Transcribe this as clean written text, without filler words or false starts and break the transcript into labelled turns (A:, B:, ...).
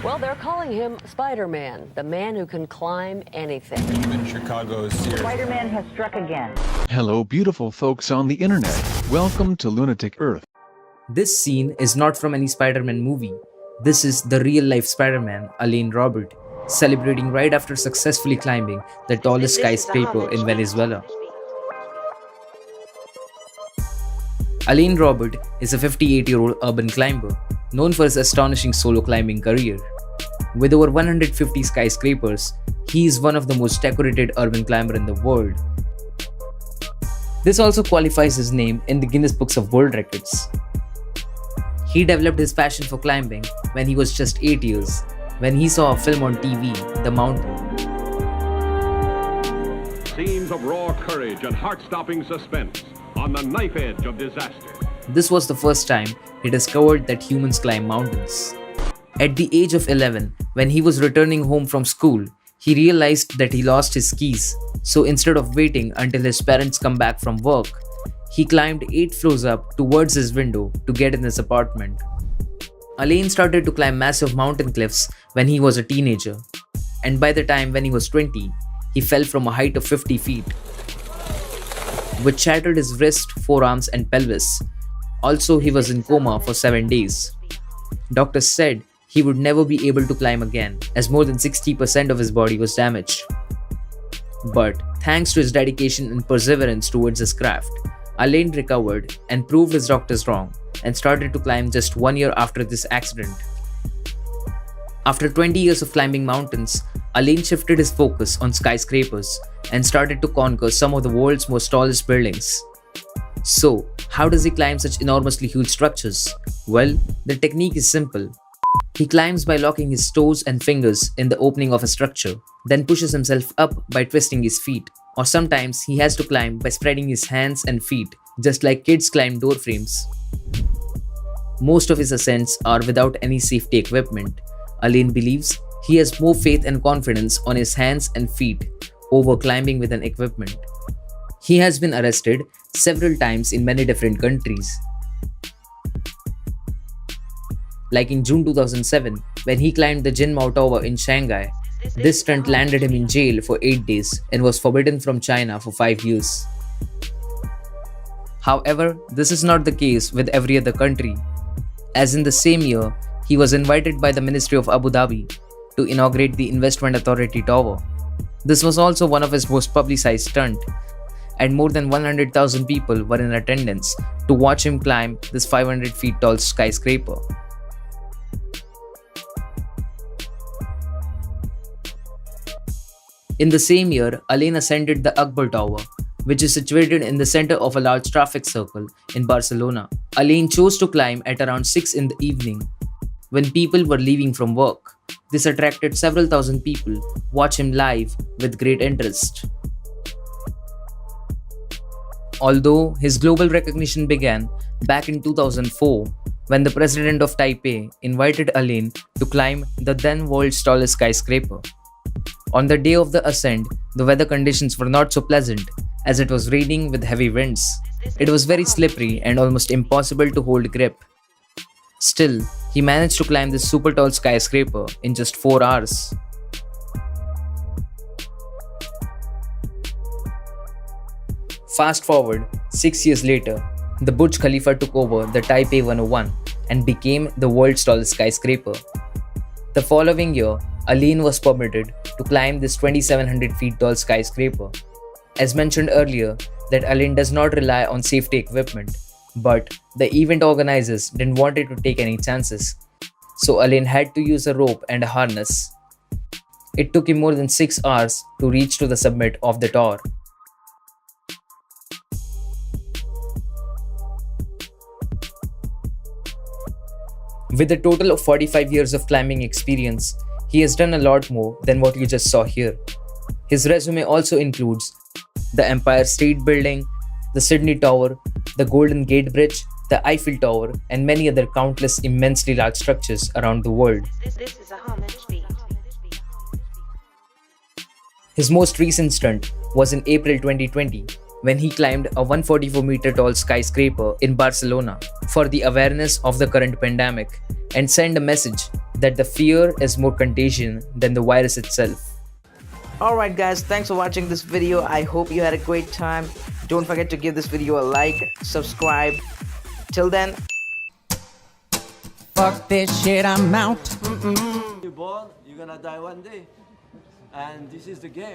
A: Well, they're calling him Spider-Man, the man who can climb anything.
B: In Chicago's Sears.
C: Spider-Man has struck again.
D: Hello beautiful folks on the internet. Welcome to Lunatic Earth.
E: This scene is not from any Spider-Man movie. This is the real-life Spider-Man, Alain Robert, celebrating right after successfully climbing the tallest skyscraper in Venezuela. Alain Robert is a 58-year-old urban climber, known for his astonishing solo climbing career. With over 150 skyscrapers, he is one of the most decorated urban climber in the world. This also qualifies his name in the Guinness Books of World Records. He developed his passion for climbing when he was just 8 years, when he saw a film on TV, The Mountain.
F: Scenes of raw courage and heart-stopping suspense on the knife edge of disaster.
E: This was the first time he discovered that humans climb mountains. At the age of 11, when he was returning home from school, he realized that he lost his keys. So instead of waiting until his parents come back from work, he climbed 8 floors up towards his window to get in his apartment. Alain started to climb massive mountain cliffs when he was a teenager, and by the time when he was 20, he fell from a height of 50 feet, which shattered his wrist, forearms, and pelvis. Also, he was in coma for 7 days. Doctors said he would never be able to climb again, as more than 60% of his body was damaged. But thanks to his dedication and perseverance towards his craft, Alain recovered and proved his doctors wrong and started to climb just 1 year after this accident. After 20 years of climbing mountains, Alain shifted his focus on skyscrapers and started to conquer some of the world's most tallest buildings. So, how does he climb such enormously huge structures? Well, the technique is simple. He climbs by locking his toes and fingers in the opening of a structure, then pushes himself up by twisting his feet. Or sometimes he has to climb by spreading his hands and feet, just like kids climb door frames. Most of his ascents are without any safety equipment. Alain believes he has more faith and confidence on his hands and feet over climbing with an equipment. He has been arrested several times in many different countries. Like in June 2007, when he climbed the Jinmao Tower in Shanghai. This stunt landed him in jail for 8 days and was forbidden from China for 5 years. However, this is not the case with every other country, as in the same year, he was invited by the Ministry of Abu Dhabi to inaugurate the Investment Authority Tower. This was also one of his most publicized stunts, and more than 100,000 people were in attendance to watch him climb this 500 feet tall skyscraper. In the same year, Alain ascended the Akbar Tower, which is situated in the center of a large traffic circle in Barcelona. Alain chose to climb at around 6 in the evening, when people were leaving from work. This attracted several thousand people watch him live with great interest. Although his global recognition began back in 2004, when the president of Taipei invited Alain to climb the then world's tallest skyscraper. On the day of the ascent, the weather conditions were not so pleasant, as it was raining with heavy winds. It was very slippery and almost impossible to hold grip. Still, he managed to climb this super tall skyscraper in just 4 hours. Fast forward 6 years later, the Burj Khalifa took over the Taipei 101 and became the world's tallest skyscraper. The following year, Alain was permitted to climb this 2,700 feet tall skyscraper. As mentioned earlier, that Alain does not rely on safety equipment, but the event organizers didn't want it to take any chances. So Alain had to use a rope and a harness. It took him more than 6 hours to reach to the summit of the tower. With a total of 45 years of climbing experience, he has done a lot more than what you just saw here. His resume also includes the Empire State Building, the Sydney Tower, the Golden Gate Bridge, the Eiffel Tower, and many other countless immensely large structures around the world.
C: This is a homage beat.
E: His most recent stunt was in April 2020, when he climbed a 144-meter tall skyscraper in Barcelona for the awareness of the current pandemic and send a message that the fear is more contagious than the virus itself.
B: Alright guys, thanks for watching this video. I hope you had a great time. Don't forget to give this video a like, subscribe. Till then,
G: Fuck this shit, I'm out.
H: You're born, you're gonna die one day. And this is the game.